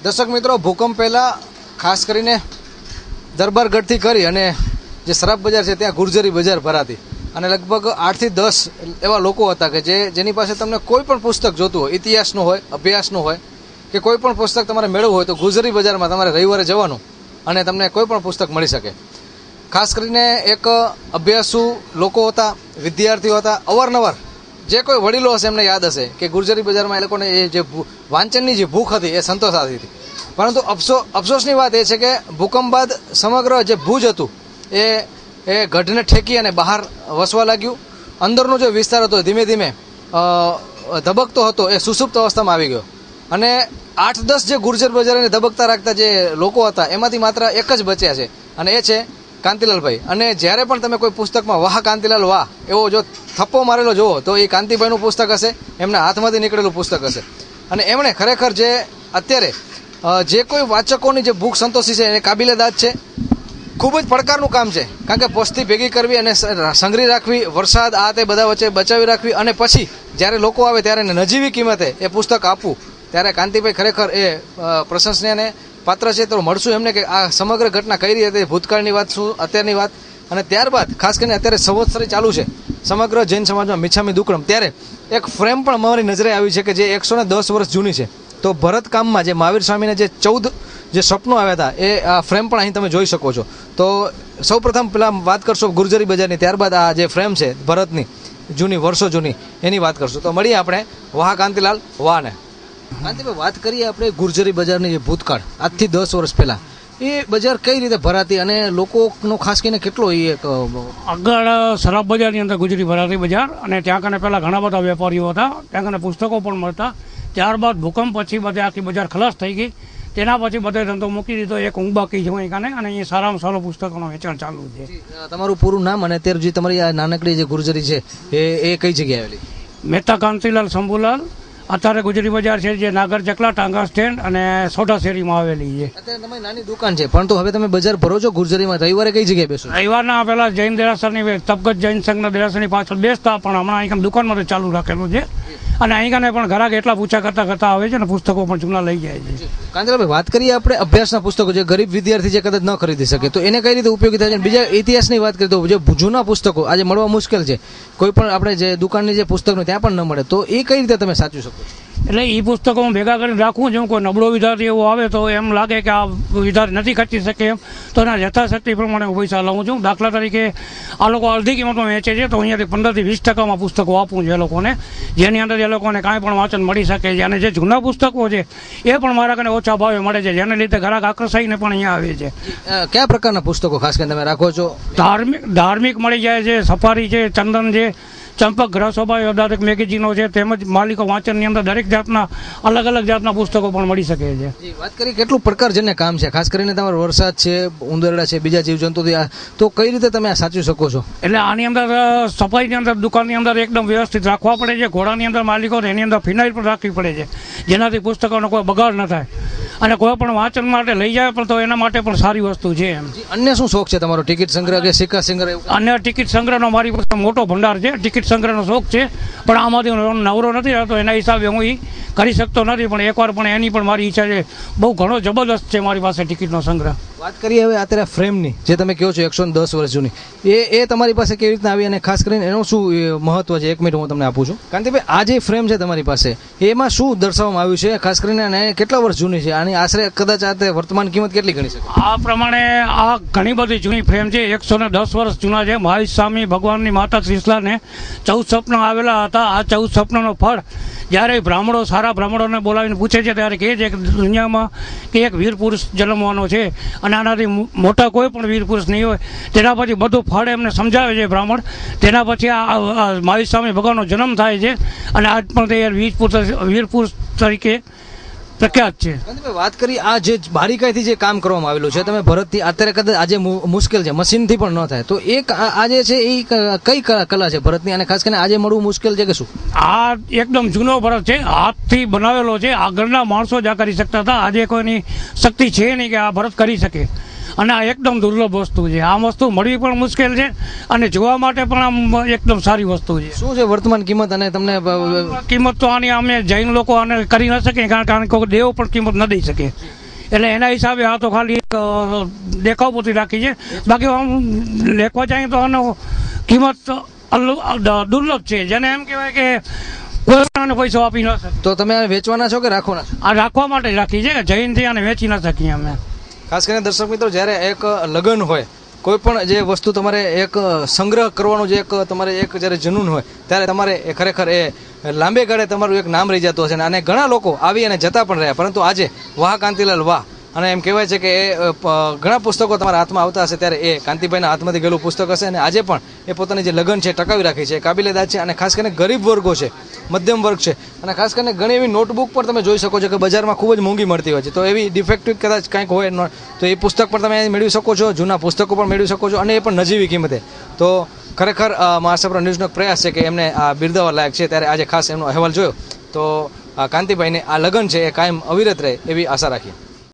દર્શક મિત્રો, ભૂકંપ પહેલાં ખાસ કરીને દરબારગઢથી કરી અને જે શરાબ બજાર છે ત્યાં ગુર્જરી બજાર ભરાતી અને લગભગ 8 થી 10 એવા લોકો હતા કે જેની પાસે તમને કોઈ પણ પુસ્તક જોતું હોય, ઇતિહાસનું હોય, અભ્યાસનું હોય કે કોઈ પણ પુસ્તક તમારે મેળવવું હોય તો ગુર્જરી બજારમાં તમારે રવિવારે જવાનું અને તમને કોઈ પણ પુસ્તક મળી શકે. ખાસ કરીને એક અભ્યાસુ લોકો હતા, વિદ્યાર્થીઓ હતા, અવારનવાર જે કોઈ વડીલો હશે એમને યાદ હશે કે ગુર્જરી બજારમાં એ લોકોને એ જે વાંચનની જે ભૂખ હતી એ સંતોષાતી હતી. પરંતુ અફસોસની વાત એ છે કે ભૂકંપ બાદ સમગ્ર જે ભુજ હતું એ ગઢને ઠેકી અને બહાર વસવા લાગ્યું. અંદરનો જે વિસ્તાર હતો ધીમે ધીમે ધબકતો હતો એ સુસુપ્ત અવસ્થામાં આવી ગયો અને 8-10 જે ગુર્જર બજારને ધબકતા રાખતા જે લોકો હતા એમાંથી માત્ર એક જ બચ્યા છે અને એ છે કાંતિલાલભાઈ. અને જ્યારે પણ તમે કોઈ પુસ્તકમાં વાહ કાંતિલાલ વાહ એવો જો થપ્પો મારેલો જુઓ તો એ કાંતિભાઈનું પુસ્તક હશે, એમના હાથમાંથી નીકળેલું પુસ્તક હશે. અને એમણે ખરેખર જે અત્યારે જે કોઈ વાચકોની જે ભૂખ સંતોષી છે એ કાબિલેદાદ છે. ખૂબ જ પડકારનું કામ છે કારણ કે પોસ્તી ભેગી કરવી અને સંગ્રહી રાખવી, વરસાદ આ તે બધા વચ્ચે બચાવી રાખવી અને પછી જ્યારે લોકો આવે ત્યારે નજીવી કિંમતે એ પુસ્તક આપવું, ત્યારે કાંતિભાઈ ખરેખર એ પ્રશંસનીયને પાત્ર છે. તો મળશું એમને કે આ સમગ્ર ઘટના કઈ રીતે, ભૂતકાળની વાત શું, અત્યારની વાત અને ત્યારબાદ ખાસ કરીને અત્યારે સંવત્સરી ચાલુ છે સમગ્ર જૈન સમાજમાં મિચ્છામી દુક્કડમ, ત્યારે એક ફ્રેમ પણ મારી નજરે આવી છે કે જે 110 વર્ષ જૂની છે. તો ભરતકામમાં જે મહાવીર સ્વામીને જે 14 જે સ્વપ્નો આવ્યા હતા એ આ ફ્રેમ પણ અહીં તમે જોઈ શકો છો. તો સૌપ્રથમ પેલા વાત કરશો ગુર્જરી બજારની, ત્યારબાદ આ જે ફ્રેમ છે ભરતની જૂની, વર્ષો જૂની, એની વાત કરશું. તો મળીએ આપણે વાહ કાંતિલાલ વાહને. કાંતિભાઈ, વાત કરીએ આપણે ગુર્જરી બજારની જે ભૂતકાળ આજથી 10 વર્ષ પહેલા એ બજાર કઈ રીતે ભરાતી અને લોકોનો ખાસ કરીને કેટલો એ આગળ શરાબ બજારની અંદર ગુજરી ભરાતી બજાર અને ત્યાં કને પહેલાં ઘણા બધા વેપારીઓ હતા, ત્યાં કને પુસ્તકો પણ મળતા. ત્યારબાદ ભૂકંપ પછી બધે આખી બજાર ખલાસ થઈ ગઈ. તેના પછી બધે ધંધો મૂકી દીધો. એક ઊંઘ બાકી છે અહીં કાને અને અહીંયા સારામાં સારું પુસ્તકોનું વેચાણ ચાલુ છે. તમારું પૂરું નામ અને અત્યારે જે તમારી આ નાનકડી જે ગુર્જરી છે એ કઈ જગ્યાએ આવેલી? મહેતા કાંતિલાલ શંભુલાલ. અત્યારે ગુજરી બજાર છે જે નાગર ચકલા ટાંગા સ્ટેન્ડ અને સોઢા શેરીમાં આવેલી છે. અત્યારે તમારી નાની દુકાન છે પરંતુ હવે તમે બજાર ભરો છો ગુર્જરીમાં. રવિવારે કઈ જગ્યાએ બેસો? રવિવારના પેલા જૈન દેરાસરની તપગત જૈન સંઘના દેરાસરની પાછળ બેસતા, પણ હમણાં અહીં દુકાનમાં તો ચાલુ રાખેલું છે અને અહીં કાને પણ ઘરાક એટલા પૂછા કરતા આવે છે ને પુસ્તકો પણ જૂના લઈ જાય છે. કાંતિલાલભાઈ, વાત કરીએ આપણે અભ્યાસના પુસ્તકો, જે ગરીબ વિદ્યાર્થી જે કદાચ ન ખરીદી શકે તો એને કઈ રીતે ઉપયોગી થાય છે. બીજા ઇતિહાસની વાત કરીએ તો જે જૂના પુસ્તકો આજે મળવા મુશ્કેલ છે, કોઈ પણ આપણે જે દુકાનની જે પુસ્તકનું ત્યાં પણ ન મળે, તો એ કઈ રીતે તમે સાચવી શકો? એટલે એ પુસ્તકો હું ભેગા કરીને રાખું છું. કોઈ નબળો વિદ્યાર્થી એવો આવે તો એમ લાગે કે આ વિદ્યાર્થી નથી ખર્ચી શકે એમ, તો એના યથાશક્તિ પ્રમાણે હું પૈસા લઉં છું. દાખલા તરીકે આ લોકો અડધી કિંમતમાં વેચે છે તો અહીંયાથી 15 થી 20% પુસ્તકો આપું છું એ લોકોને, જેની અંદર એ લોકોને કાંઈ પણ વાંચન મળી શકે છે. અને જે જૂના પુસ્તકો છે એ પણ મારા કને ઓછા ભાવે મળે છે, જેને લીધે ગ્રાહક આકર્ષાઈને પણ અહીંયા આવે છે. કયા પ્રકારના પુસ્તકો ખાસ કરીને તમે રાખો છો? ધાર્મિક મળી જાય છે, સફારી છે, ચંદન છે, ચંપક ગ્રહસભા દરેક મેગેઝીનો છે, તેમજ માલિકો વાંચનની અંદર દરેક જાતના અલગ અલગ જાતના પુસ્તકો પણ મળી શકે છે. વાત કરી કેટલું પડકારજનક કામ છે, ખાસ કરીને તમારો વરસાદ છે, ઉંદરડા છે, બીજા જીવજંતુ, તો કઈ રીતે તમે આ સાચવી શકો છો? એટલે આની અંદર સફાઈની અંદર દુકાનની અંદર એકદમ વ્યવસ્થિત રાખવા પડે છે. ઘોડાની અંદર માલિકો એની અંદર ફિનાઇલ પણ રાખવી પડે છે, જેનાથી પુસ્તકોનો કોઈ બગાડ ન થાય અને કોઈ પણ વાંચન માટે લઈ જાય પણ તો એના માટે પણ સારી વસ્તુ છે. એમ અન્ય શું શોખ છે તમારો? ટિકિટ સંગ્રહ કે સિક્કા સંગ્રહ? અન્ય ટિકિટ સંગ્રહનો મારી પાસે મોટો ભંડાર છે. ટિકિટ સંગ્રહનો શોખ છે પણ આમાંથી હું નવરો નથી રહેતો, એના હિસાબે હું એ કરી શકતો નથી. પણ એકવાર પણ એની પણ મારી ઈચ્છા છે. બહુ ઘણો જબરદસ્ત છે મારી પાસે ટિકિટનો સંગ્રહ. વાત કરીએ હવે અત્યારે ફ્રેમની, જે તમે કહો છો 110 વર્ષ જૂની, એ તમારી પાસે કેવી રીતના આવી અને ખાસ કરીને એનું શું મહત્વ છે? 1 મિનિટ હું તમને આપું છું. કાંતિભાઈ, આ જે ફ્રેમ છે તમારી પાસે એમાં શું દર્શાવવામાં આવ્યું છે ખાસ કરીને અને કેટલા વર્ષ જૂની છે? આની આશરે કદાચ આ વર્તમાન કિંમત કેટલી ગણી શકે? આ પ્રમાણે આ ઘણી બધી જૂની ફ્રેમ છે, 110 વર્ષ જૂના છે. મહાવીર સ્વામી ભગવાનની માતા ત્રિશલાને 14 સપના આવેલા હતા. આ 14 સપનાનો ફળ જ્યારે બ્રાહ્મણો સારા બ્રાહ્મણોને બોલાવીને પૂછે છે ત્યારે કહે છે કે દુનિયામાં કે એક વીર પુરુષ જન્મવાનો છે અને આનાથી મોટા કોઈ પણ વીર પુરુષ નહીં હોય. તેના પછી બધું ફળ એમને સમજાવે છે બ્રાહ્મણ. તેના પછી આ મહાવીર સ્વામી ભગવાનનો જન્મ થાય છે અને આજ પણ તે વીર પુરુષ તરીકે પ્રખ્યાત છે. વાત કરી આ જે બારીકાઈથી જે કામ કરવામાં આવેલું છે તમે ભરતથી, અત્યારે કદાચ આજે મુશ્કેલ છે, મશીનથી પણ ન થાય, તો એ આજે છે એ કઈ કલા છે ભરતની અને ખાસ કરીને આજે મળવું મુશ્કેલ છે કે શું? આ એકદમ જૂનો ભરત છે, હાથથી બનાવેલો છે. આગળના માણસો જ આ કરી શકતા હતા. આજે કોઈની શક્તિ છે નહીં કે આ ભરત કરી શકે. અને આ એકદમ દુર્લભ વસ્તુ છે. આ વસ્તુ મળવી પણ મુશ્કેલ છે અને જોવા માટે પણ આમ એકદમ સારી વસ્તુ છે. શું છે વર્તમાન કિંમત અને તમને કિંમત તો આની અમે જૈન લોકો આને કરી ન શકીએ, કારણ કે દેવ પણ કિંમત ન દઈ શકે. એટલે એના હિસાબે આ તો ખાલી એક દેખાવ પૂરતી રાખી છે. બાકી આમ લેખવા જાય તો આનો કિંમત દુર્લભ છે, જેને એમ કહેવાય કે કોઈ પૈસો આપી ન શકે. તો તમે આ વેચવાના છો કે રાખવાના છો? આ રાખવા માટે રાખી છે કે જૈનથી આને વેચી ન શકીએ અમે. ખાસ કરીને દર્શક મિત્રો, જ્યારે એક લગ્ન હોય, કોઈ પણ જે વસ્તુ તમારે એક સંગ્રહ કરવાનું જે એક તમારે એક જ્યારે જનૂન હોય, ત્યારે તમારે એ ખરેખર એ લાંબે ગાળે તમારું એક નામ રહી જતું હશે. અને ઘણા લોકો આવી અને જતા પણ રહ્યા, પરંતુ આજે વાહ કાંતિલાલ વાહ, અને એમ કહેવાય છે કે એ ઘણા પુસ્તકો તમારા હાથમાં આવતા હશે, ત્યારે એ કાંતિભાઈના હાથમાંથી ગયેલું પુસ્તક હશે. અને આજે પણ એ પોતાની જે લગ્ન છે ટકાવી રાખી છે, કાબિલેદાદ છે. અને ખાસ કરીને ગરીબ વર્ગો છે, મધ્યમ વર્ગ છે, અને ખાસ કરીને ઘણી એવી નોટબુક પણ તમે જોઈ શકો છો કે બજારમાં ખૂબ જ મોંઘી મળતી હોય છે. તો એવી ડિફેક્ટિવ કદાચ કંઈક હોય તો એ પુસ્તક પણ તમે મેળવી શકો છો, જૂના પુસ્તકો પણ મેળવી શકો છો, અને એ પણ નજીવી કિંમતે. તો ખરેખર મહાસાપરા ન્યૂઝનો પ્રયાસ છે કે એમને આ બિરદાવવા લાયક છે. ત્યારે આજે ખાસ એમનો અહેવાલ જોયો તો કાંતિભાઈને આ લગ્ન છે એ કાયમ અવિરત રહે એવી આશા રાખીએ.